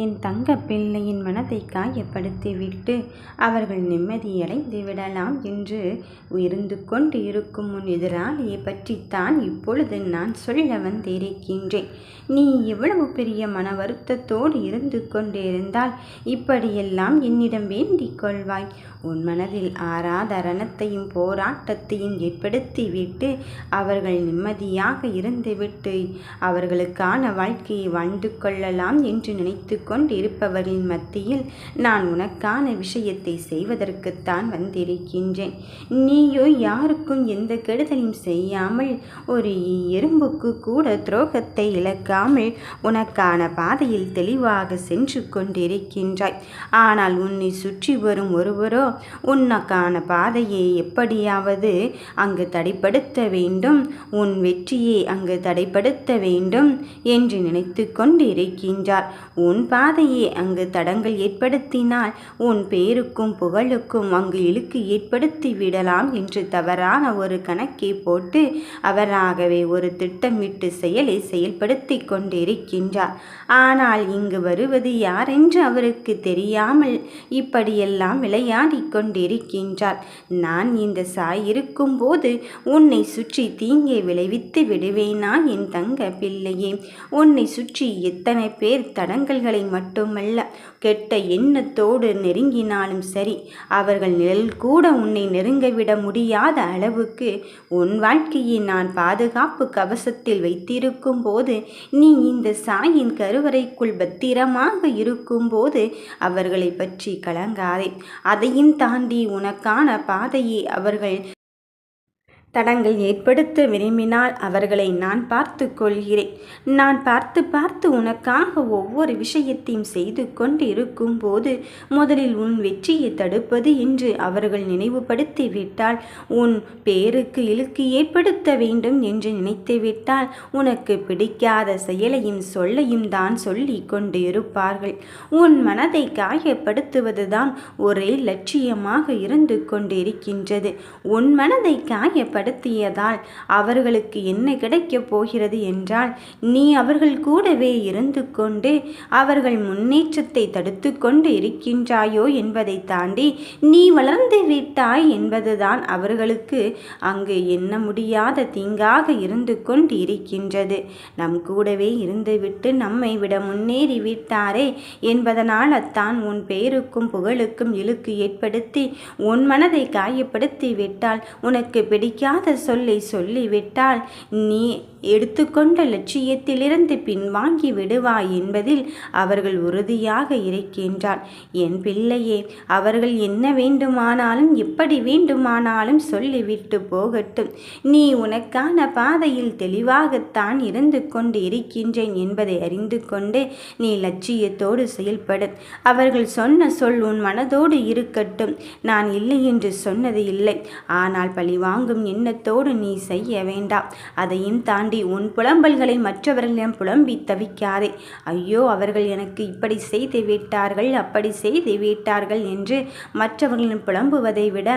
என் தங்க பிள்ளையின் மனதை காயப்படுத்திவிட்டு அவர்கள் நிம்மதியடைந்து விடலாம் என்று இருந்து கொண்டு இருக்கும் உன் எதிராளியை பற்றித்தான் இப்பொழுது நான் சொல்ல வந்திருக்கின்றேன். நீ எவ்வளவு பெரிய மன வருத்தத்தோடு இருந்து கொண்டிருந்தால் இப்படியெல்லாம் என்னிடம் வேண்டிக் கொள்வாய்? உன் மனதில் ஆராதரணத்தையும் போராட்டத்தையும் ஏற்படுத்திவிட்டு அவர்கள் நிம்மதியாக இருந்துவிட்டு அவர்களுக்கான வாழ்க்கையை வாழ்ந்து கொள்ளலாம் என்று நினைத்து கொண்டிருப்பவர்களின் மத்தியில் நான் உனக்கான விஷயத்தை செய்வதற்குத்தான் வந்திருக்கின்றேன். நீயோ யாருக்கும் எந்த கெடுதலும் செய்யாமல் ஒரு எறும்புக்கு கூட துரோகத்தை இழக்காமல் உனக்கான பாதையில் தெளிவாக சென்று கொண்டிருக்கின்றாய். ஆனால் உன்னை சுற்றி வரும் ஒருவரோ உனக்கான பாதையை எப்படியாவது அங்கு தடைப்படுத்த வேண்டும், உன் வெற்றியை அங்கு தடைப்படுத்த வேண்டும் என்று நினைத்து கொண்டிருக்கின்றார். உன் பாதையை அங்கு தடங்கள் ஏற்படுத்தினால் உன் பேருக்கும் புகழுக்கும் அங்கு இழுக்கு ஏற்படுத்தி விடலாம் என்று தவறான ஒரு கணக்கை போட்டு அவராகவே ஒரு திட்டமிட்டு செயலை செயல்படுத்தி கொண்டிருக்கின்றார். ஆனால் இங்கு வருவது யாரென்று அவருக்கு தெரியாமல் இப்படியெல்லாம் விளையாடி கொண்டிருக்கின்றார். நான் இந்த சாய் இருக்கும்போது உன்னை சுற்றி தீங்கை விளைவித்து விடுவேனா என் தங்க பிள்ளையே? உன்னை சுற்றி எத்தனை பேர் தடங்கல்களை மட்டுமல்ல கெட்ட எண்ணத்தோடு நெருங்கினாலும் சரி, அவர்கள் நிழல் கூட உன்னை நெருங்கவிட முடியாத அளவுக்கு உன் வாழ்க்கையை நான் பாதுகாப்பு கவசத்தில் வைத்திருக்கும் போது, நீ இந்த சாயின் கருவறைக்குள் பத்திரமாக இருக்கும்போது அவர்களை பற்றி கலங்காதே. அதையும் தாண்டி உனக்கான பாதையை அவர்கள் தடங்கள் ஏற்படுத்த விரும்பினால் அவர்களை நான் பார்த்து கொள்கிறேன். நான் பார்த்து பார்த்து உனக்காக ஒவ்வொரு விஷயத்தையும் செய்து கொண்டு இருக்கும்போது முதலில் உன் வெற்றியை தடுப்பது என்று அவர்கள் நினைவுபடுத்தி விட்டால், உன் பேருக்கு இழுக்கு ஏற்படுத்த வேண்டும் என்று நினைத்து விட்டால் உனக்கு பிடிக்காத செயலையும் சொல்லையும் தான் சொல்லி கொண்டு இருப்பார்கள். உன் மனதை காயப்படுத்துவதுதான் ஒரே லட்சியமாக இருந்து கொண்டிருக்கின்றது. உன் மனதை காயப்படுத்தியதால் அவர்களுக்கு என்ன கிடைக்கப் போகிறது என்றால், நீ அவர்கள் கூடவே இருந்து கொண்டு அவர்கள் முன்னேற்றத்தை தடுத்து கொண்டு இருக்கின்றாயோ என்பதை தாண்டி நீ வளர்ந்து விட்டாய் என்பதுதான் அவர்களுக்கு அங்கு எண்ண முடியாத தீங்காக இருந்து கொண்டு இருக்கின்றது. நம் கூடவே இருந்துவிட்டு நம்மை விட முன்னேறி விட்டாரே என்பதனால் தான் உன் பெயருக்கும் புகழுக்கும் இழுக்கு ஏற்படுத்தி உன் மனதை காயப்படுத்தி விட்டால், உனக்கு பிடிக்காத சொல்லை சொல்லிவிட்டால் நீ எடுத்துக்கொண்ட லட்சியத்திலிருந்து பின்வாங்கி விடுவாய் என்பதில் அவர்கள் உறுதியாக இருக்கின்றார். என் பிள்ளையே, அவர்கள் என்ன வேண்டுமானாலும் எப்படி வேண்டுமானாலும் சொல்லிவிட்டு போகட்டும். நீ உனக்கான பாதையில் தெளிவாகத்தான் இருந்து கொண்டு இருக்கின்றேன் என்பதை அறிந்து கொண்டு நீ லட்சியத்தோடு செயல்படு. அவர்கள் சொன்ன சொல் உன் மனதோடு இருக்கட்டும். நான் இல்லை என்று சொன்னது இல்லை, ஆனால் பழிவாங்கும் எண்ணத்தோடு நீ செய்ய வேண்டாம். அதையும் தாண்டி உன் புலம்பல்களை மற்றவர்களிடம் புலம்பி தவிக்காதே. ஐயோ, அவர்கள் எனக்கு இப்படி செய்து விட்டார்கள், அப்படி செய்து விட்டார்கள் என்று மற்றவர்களிடம் புலம்புவதை விட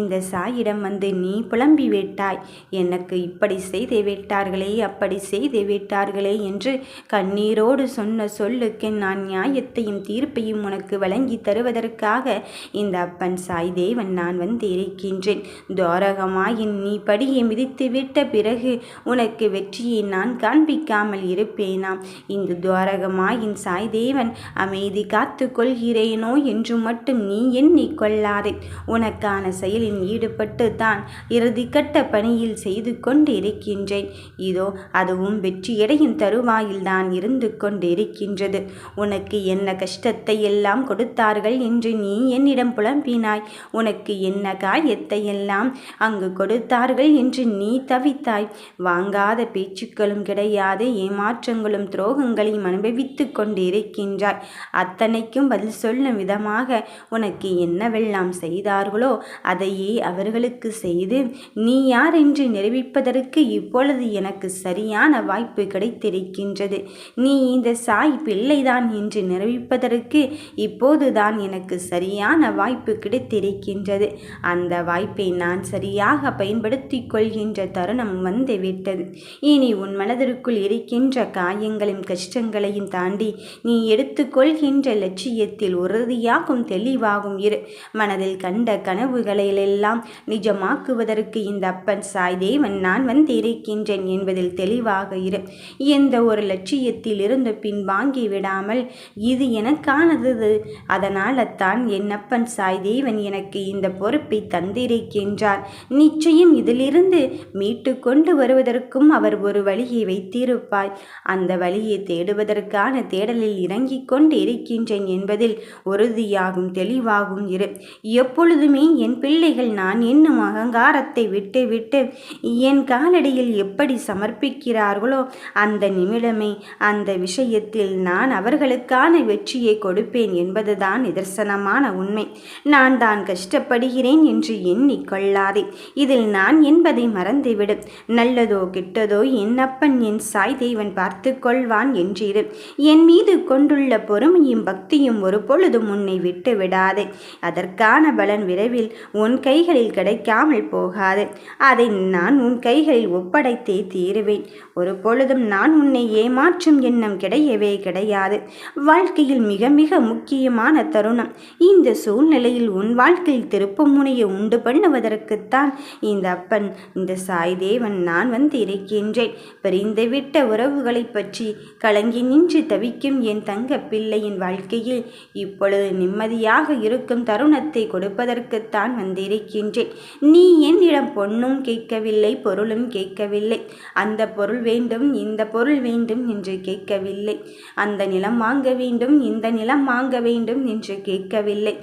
இந்த சாயிடம் வந்து நீ புலம்பி விட்டாய். எனக்கு இப்படி செய்து விட்டார்களே, அப்படி செய்து விட்டார்களே என்று கண்ணீரோடு சொன்ன சொல்லுக்கு நான் நியாயத்தையும் தீர்ப்பையும் உனக்கு வழங்கி தருவதற்காக இந்த அப்பன் சாய் தேவன் நான் வந்து இருக்கின்றேன். துவாரகமாயின் நீ படியை மிதித்து விட்ட பிறகு உனக்கு வெற்றியை நான் காண்பிக்காமல் இருப்பேனாம்? இந்த துவாரகமாயின் சாய் தேவன் அமைதி காத்து கொள்கிறேனோ என்று மட்டும் நீ எண்ணிக்கொள்ளாதே. உனக்கான செயலில் ஈடுபட்டு தான் இறுதிக்கட்ட பணியில் செய்து கொண்டு இருக்கின்றேன். இதோ அதுவும் வெற்றியடையும் தருவாயில் தான் இருந்து கொண்டு இருக்கின்றது. உனக்கு என்ன கஷ்டத்தை எல்லாம் கொடுத்தார்கள் என்று நீ என்னிடம் புலம்பினாய். உனக்கு என்ன காயத்தை எல்லாம் அங்கு கொடுத்தார்கள் என்று நீ தவித்தாய். வாங்காத பேச்சுக்களும் கிடையாது, ஏமாற்றங்களும் துரோகங்களையும் அனுபவித்து கொண்டு இருக்கின்றாய். அத்தனைக்கும் பதில் சொல்லும் விதமாக உனக்கு என்னவெல்லாம் செய்தார்களோ அதையே அவர்களுக்கு செய்து நீ யார் என்று நிரூபிப்பதற்கு இப்பொழுது எனக்கு சரியான வாய்ப்பு கிடைத்திருக்கின்றது. நீ இந்த சாய் பிள்ளைதான் என்று நிரூபிப்பதற்கு இப்போதுதான் எனக்கு சரியான வாய்ப்பு கிடைத்திருக்கின்றது. அந்த வாய்ப்பை நான் சரியாக பயன்படுத்த மேம்படுத்திக் கொள்கின்ற தருணம் வந்துவிட்டது. இனி உன் மனதிற்குள் இருக்கின்ற காயங்களையும் கஷ்டங்களையும் தாண்டி நீ எடுத்துக்கொள்கின்ற லட்சியத்தில் உறுதியாகும் தெளிவாகும் இரு. மனதில் கண்ட கனவுகளெல்லாம் நிஜமாக்குவதற்கு இந்த அப்பன் சாய்தேவன் நான் வந்திருக்கின்றேன் என்பதில் தெளிவாக இரு. எந்த ஒரு லட்சியத்தில் இருந்து பின்வாங்கி விடாமல் இது எனக்கானது, அதனால தான் என் அப்பன் சாய்தேவன் எனக்கு இந்த பொறுப்பை தந்திருக்கின்றார். நிச்சயம் இதிலிருந்து மீட்டு கொண்டு வருவதற்கும் அவர் ஒரு வழியை வைத்திருப்பாய். அந்த வழியை தேடுவதற்கான தேடலில் இறங்கிக் கொண்டு இருக்கின்றேன் என்பதில் உறுதியாகும் தெளிவாகும் இரு. எப்பொழுதுமே என் பிள்ளைகள் நான் என்னும் அகங்காரத்தை விட்டு விட்டு என் காலடியில் எப்படி சமர்ப்பிக்கிறார்களோ அந்த நிமிடமே அந்த விஷயத்தில் நான் அவர்களுக்கான வெற்றியை கொடுப்பேன் என்பதுதான் நிதர்சனமான உண்மை. நான் தான் கஷ்டப்படுகிறேன் என்று எண்ணிக்கொள்ளாதே. இதில் நான் என்பதை மறந்துவிடு. நல்லதோ கெட்டதோ என் அப்பன் என் சாய்தேவன் பார்த்து கொள்வான் என்றிரு. என் மீது கொண்டுள்ள பொறுமையும் பக்தியும் ஒரு பொழுதும் உன்னை விட்டு விடாதே. அதற்கான பலன் விரைவில் உன் கைகளில் கிடைக்காமல் போகாது. அதை நான் உன் கைகளில் ஒப்படைத்தே தீருவேன். ஒரு பொழுதும் நான் உன்னை ஏமாற்றும் எண்ணம் கிடையவே கிடையாது. வாழ்க்கையில் மிக மிக முக்கியமான தருணம். இந்த சூழ்நிலையில் உன் வாழ்க்கையில் திருப்பு முனையை உண்டு பண்ணுவதற்குத்தான் இந்த அப்பன் இந்த சாய்தேவன் நான் வந்து இருக்கின்றேன். பிரிந்துவிட்ட உறவுகளை பற்றி கலங்கி நின்று தவிக்கும் என் தங்க பிள்ளையின் வாழ்க்கையில் இப்பொழுது நிம்மதியாக இருக்கும் தருணத்தை கொடுப்பதற்குத்தான் வந்திருக்கின்றேன். நீ என்னிடம் பொன்னும் கேட்கவில்லை, பொருளும் கேட்கவில்லை. அந்த பொருள் வேண்டும், இந்த பொருள் வேண்டும் என்று கேட்கவில்லை. அந்த நிலம் வாங்க வேண்டும், இந்த நிலம் வாங்க வேண்டும் என்று கேட்கவில்லை.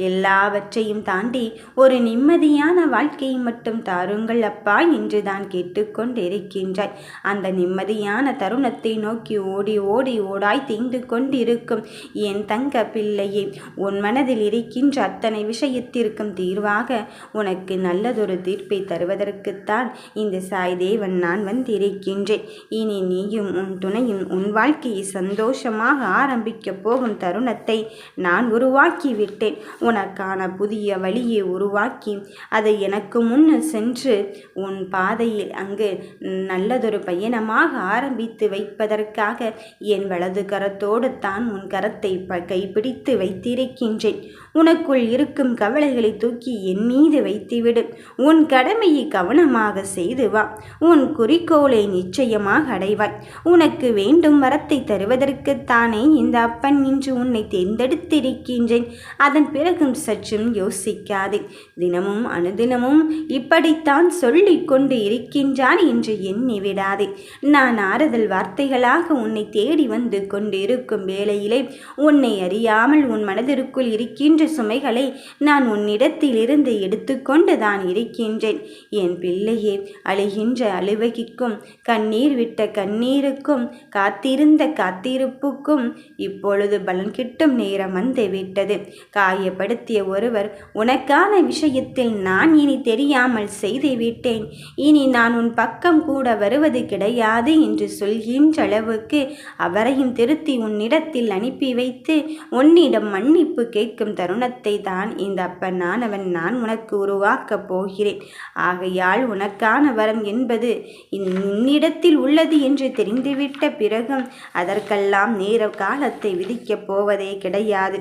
எல்லாவற்றையும் தாண்டி ஒரு நிம்மதியான வாழ்க்கையை மட்டும் தாருங்கள் அப்பா என்று தான் கேட்டுக்கொண்டிருக்கின்றாய். அந்த நிம்மதியான தருணத்தை நோக்கி ஓடி ஓடி ஓடாய் தீந்து கொண்டிருக்கும் என் தங்க பிள்ளையே, உன் மனதில் இருக்கின்ற அத்தனை விஷயத்திற்கும் தீர்வாக உனக்கு நல்லதொரு தீர்ப்பை தருவதற்குத்தான் இந்த சாய்தேவன் நான் வந்திருக்கின்றேன். இனி நீயும் உன் துணையும் உன் வாழ்க்கையை சந்தோஷமாக ஆரம்பிக்கப் போகும் தருணத்தை நான் உருவாக்கி விட்டேன். உனக்கான புதிய வழியை உருவாக்கி அதை எனக்கு முன்னு சென்று உன் பாதையில் அங்கு நல்லதொரு பயணமாக ஆரம்பித்து வைப்பதற்காக என் வலது கரத்தோடு தான் உன் கரத்தை கைப்பிடித்து வைத்திருக்கின்றேன். உனக்குள் இருக்கும் கவலைகளை தூக்கி என் மீது வைத்துவிடு. உன் கடமையை கவனமாக செய்து வா. உன் குறிக்கோளை நிச்சயமாக அடைவாய். உனக்கு வேண்டும் வரத்தை தருவதற்குத்தானே இந்த அப்பன் இன்று உன்னை தேர்ந்தெடுத்திருக்கின்றேன். அதன் பிறகும் சற்றும் யோசிக்காதே. தினமும் அனுதினமும் இப்படித்தான் சொல்லிக் கொண்டு இருக்கின்றான் என்று எண்ணி விடாதே. நான் ஆறுதல் வார்த்தைகளாக உன்னை தேடி வந்து கொண்டு இருக்கும் வேளையிலே உன்னை அறியாமல் உன் மனதிற்குள் இருக்கின்ற சுமைகளை நான் உன்னிடத்திலிருந்து எடுத்துக்கொண்டு தான் இருக்கின்றேன். என் பிள்ளையே, அழுகின்ற அழுவகிக்கும் கண்ணீர் விட்ட கண்ணீருக்கும் காத்திருந்த காத்திருப்புக்கும் இப்பொழுது பலன் கிட்டும் நேரம் வந்து விட்டது. காயப்படுத்திய ஒருவர் உனக்கான விஷயத்தில் நான் இனி தெரியாமல் செய்து விட்டேன், இனி நான் உன் பக்கம் கூட வருவது கிடையாது என்று சொல்கின்ற அளவுக்கு அவரையும் திருத்தி உன்னிடத்தில் அனுப்பி வைத்து உன்னிடம் மன்னிப்பு கேட்கும் தருணத்தை தான் இந்த அப்பனானவன் நான் உனக்கு உருவாக்கப் போகிறேன். ஆகையால் உனக்கான வரம் என்பது உன்னிடத்தில் உள்ளது என்று தெரிந்துவிட்ட பிறகும் அதற்கெல்லாம் நேர காலத்தை விதிக்கப் போவதே கிடையாது.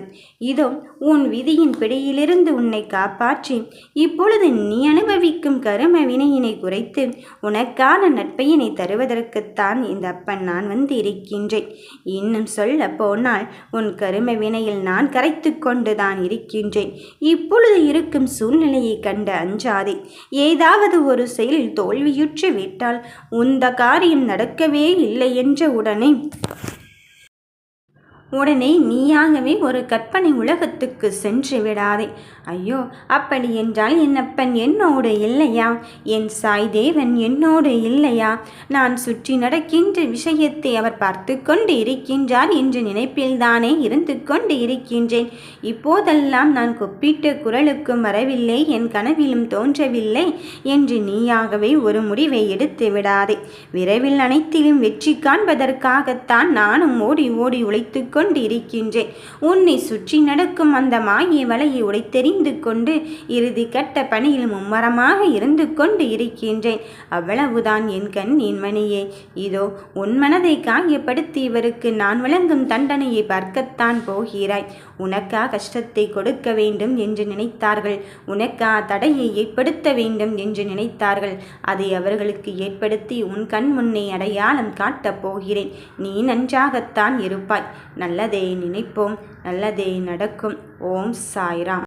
இதோ உன் விதியின் பிடியிலிருந்து உன்னை காப்பாற்றி இப்பொழுது நீ அனுபவிக்கும் கரும வினையினை குறைத்து உனக்கான நற்பயனை தருவதற்குத்தான் இந்த அப்பன் நான் வந்து இருக்கின்றேன். இன்னும் சொல்ல போனால் உன் கரும வினையில் நான் கரைத்து கொண்டுதான் இருக்கின்றேன். இப்பொழுது இருக்கும் சூழ்நிலையை கண்டு அஞ்சாதே. ஏதாவது ஒரு செயலில் தோல்வியுற்று விட்டால் உந்த காரியம் நடக்கவே இல்லை என்ற உடனே நீயாகவே ஒரு கற்பனை உலகத்துக்கு சென்று விடாதே. ஐயோ, அப்படி என்றால் என் அப்பன் என்னோடு இல்லையா? என் சாய்தேவன் என்னோடு இல்லையா? நான் சுற்றி நடக்கின்ற விஷயத்தை அவர் பார்த்து கொண்டு இருக்கின்றார் என்ற நினைப்பில்தானே இருந்து கொண்டு இருக்கின்றேன். இப்போதெல்லாம் நான் கூப்பிட்ட குரலுக்கும் வரவில்லை, என் கனவிலும் தோன்றவில்லை என்று நீயாகவே ஒரு முடிவை எடுத்து விடாதே. விரைவில் அனைத்திலும் வெற்றி காண்பதற்காகத்தான் நானும் ஓடி ஓடி உழைத்து கொண்டு இருக்கின்றேன். உன்னை சுற்றி நடக்கும் அந்த மாய வலையை உடைத்தெறிந்து கொண்டு இறுதி கட்ட பணியில் மும்மரமாக இருந்து கொண்டு இருக்கின்றேன். அவ்வளவுதான் என் கண் என் மணியே. இதோ உன் மனதை காயப்படுத்தி இவருக்கு நான் வழங்கும் தண்டனையை பார்க்கத்தான் போகிறாய். உனக்கா கஷ்டத்தை கொடுக்க வேண்டும் என்று நினைத்தார்கள், உனக்கா தடையை ஏற்படுத்த வேண்டும் என்று நினைத்தார்கள். அதை அவர்களுக்கு ஏற்படுத்தி உன் கண் முன்னே அடையாளம் காட்டப் போகிறேன். நீ நன்றாகத்தான் இருப்பாய். நல்லதே நினைப்போம், நல்லதே நடக்கும். ஓம் சாய்ராம்.